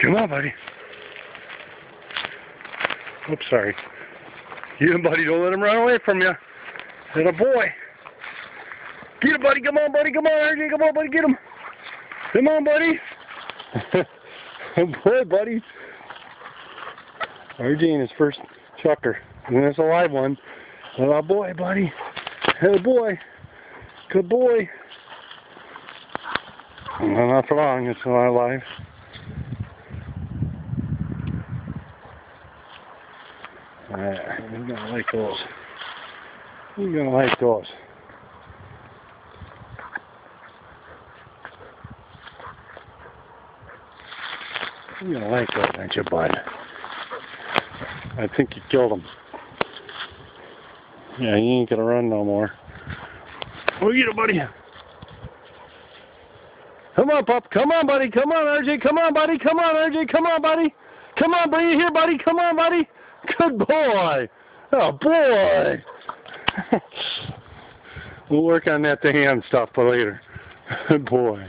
Come on, buddy. Oops, sorry. Get him, buddy. Don't let him run away from you. That a boy. Get him, buddy. Come on, buddy. Come on, RJ. Come on, buddy. Get him. Come on, buddy. Boy, buddy. RJ in his first chucker. And that's a live one. Oh, boy, buddy. Hey, boy. Good boy. No, not for long. It's not live. You're gonna like those. You're gonna like those. You're gonna like those, aren't you, bud? I think you killed him. Yeah, he ain't gonna run no more. Oh, get it, buddy. Come on, pup. Come on, buddy. Come on, RJ. Come on, buddy. Come on, RJ. Come on, buddy. Come on, buddy. Here, buddy. Come on, buddy. Good boy. Oh, boy. We'll work on that to hand stuff for later. Good boy.